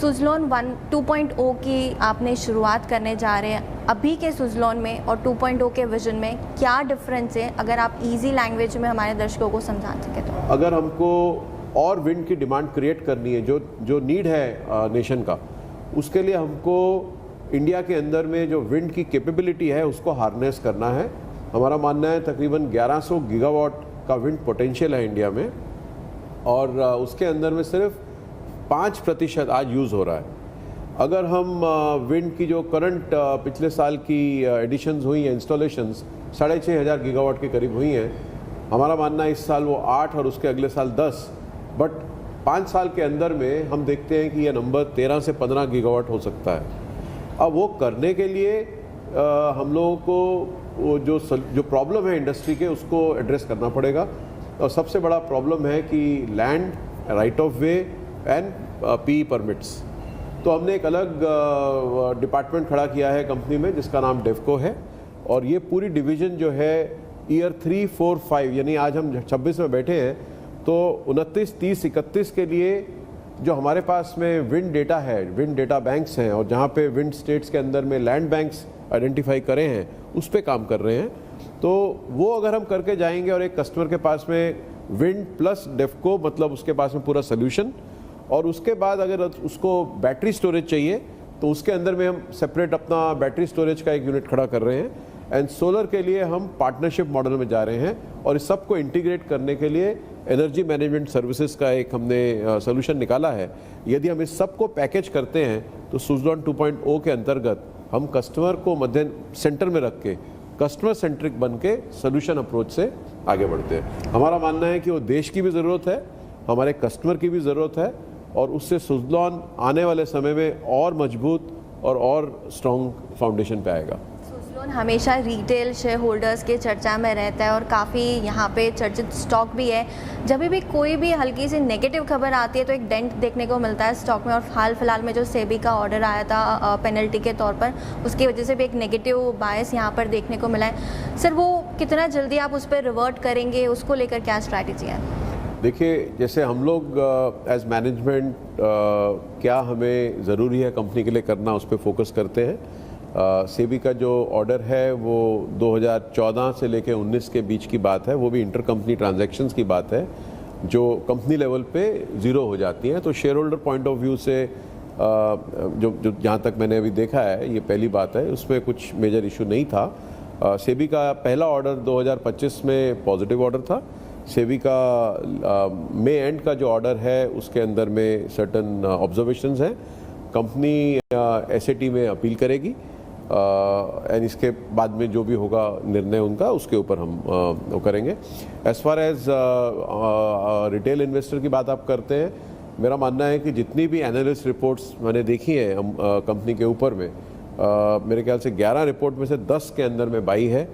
सुज़लोन 2.0 की आपने शुरुआत करने जा रहे हैं, अभी के सुज़लोन में और 2.0 के विजन में क्या डिफरेंस है, अगर आप इजी लैंग्वेज में हमारे दर्शकों को समझा सके तो? अगर हमको और विंड की डिमांड क्रिएट करनी है, जो नीड है नेशन का, उसके लिए हमको इंडिया के अंदर में जो विंड की कैपेबिलिटी है उसको हार्नेस करना है। हमारा मानना है तकरीबन 1100 गीगावाट का विंड पोटेंशियल है इंडिया में, और उसके अंदर में सिर्फ 5% आज यूज़ हो रहा है। अगर हम विंड की जो करंट पिछले साल की एडिशंस हुई हैं, इंस्टॉलेशंस 6500 गीगावाट के करीब हुई हैं, हमारा मानना है इस साल वो 8 और उसके अगले साल 10, बट 5 साल के अंदर में हम देखते हैं कि यह नंबर 13 से 15 गीगावाट हो सकता है। अब वो करने के लिए हम लोगों को वो जो प्रॉब्लम है इंडस्ट्री के, उसको एड्रेस करना पड़ेगा। और सबसे बड़ा प्रॉब्लम है कि land, right of way and P permits. तो हमने एक अलग डिपार्टमेंट खड़ा किया है कंपनी में जिसका नाम डेवको है, और ये पूरी डिवीज़न जो है ईयर 3, 4, 5 यानी आज हम 26 में बैठे हैं, तो 29, 30, 31 के लिए जो हमारे पास में विंड डेटा है, विंड डेटा बैंक्स हैं, और जहाँ पे विंड स्टेट्स के अंदर में लैंड बैंक्स आइडेंटिफाई करे हैं, उस पे काम कर रहे हैं। तो वो अगर हम करके जाएंगे और एक कस्टमर के पास में विंड प्लस डेवको, मतलब उसके पास में पूरा सोल्यूशन, और उसके बाद अगर उसको बैटरी स्टोरेज चाहिए तो उसके अंदर में हम सेपरेट अपना बैटरी स्टोरेज का एक यूनिट खड़ा कर रहे हैं, एंड सोलर के लिए हम पार्टनरशिप मॉडल में जा रहे हैं, और इस सब को इंटीग्रेट करने के लिए एनर्जी मैनेजमेंट सर्विसेज का एक हमने सोल्यूशन निकाला है। यदि हम इस सब को पैकेज करते हैं तो सुज़लोन 2.0 के अंतर्गत हम कस्टमर को मध्य सेंटर में रख के कस्टमर सेंट्रिक बन के सोल्यूशन अप्रोच से आगे बढ़ते हैं। हमारा मानना है कि वो देश की भी ज़रूरत है, हमारे कस्टमर की भी ज़रूरत है, और उससे सुज़लोन आने वाले समय में और मजबूत और स्ट्रॉन्ग फाउंडेशन पे आएगा। सुज़लोन हमेशा रिटेल शेयर होल्डर्स के चर्चा में रहता है और काफ़ी यहाँ पे चर्चित स्टॉक भी है। जब भी कोई भी हल्की सी नेगेटिव खबर आती है तो एक डेंट देखने को मिलता है स्टॉक में, और हाल फिलहाल में जो सेबी का ऑर्डर आया था पेनल्टी के तौर पर, उसकी वजह से भी एक नेगेटिव बायस यहाँ पर देखने को मिला है। सर, वो कितना जल्दी आप उस पर रिवर्ट करेंगे, उसको लेकर क्या स्ट्रैटेजी है? देखिए, जैसे हम लोग एज मैनेजमेंट क्या हमें ज़रूरी है कंपनी के लिए करना, उस पर फोकस करते हैं। सेबी का जो ऑर्डर है वो 2014 से लेकर 19 के बीच की बात है, वो भी इंटर कंपनी ट्रांजैक्शंस की बात है जो कंपनी लेवल पे ज़ीरो हो जाती हैं। तो share holder point of view से जो जहाँ तक मैंने अभी देखा है, ये पहली बात है, उसमें कुछ मेजर इशू नहीं था। सेबी का पहला ऑर्डर 2025 में पॉजिटिव ऑर्डर था। सेबी का मई एंड का जो ऑर्डर है उसके अंदर में सर्टन ऑब्जर्वेशंस हैं। कंपनी एसएटी में अपील करेगी, एंड इसके बाद में जो भी होगा निर्णय उनका, उसके ऊपर हम वो करेंगे। As far as retail investor की बात आप करते हैं, मेरा मानना है कि जितनी भी एनालिस्ट रिपोर्ट्स मैंने देखी हैं कंपनी के ऊपर में, मेरे ख्याल से 11 रिपोर्ट में से 10 के अंदर में बाई है,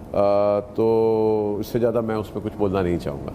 तो इससे ज़्यादा मैं उसमें कुछ बोलना नहीं चाहूँगा।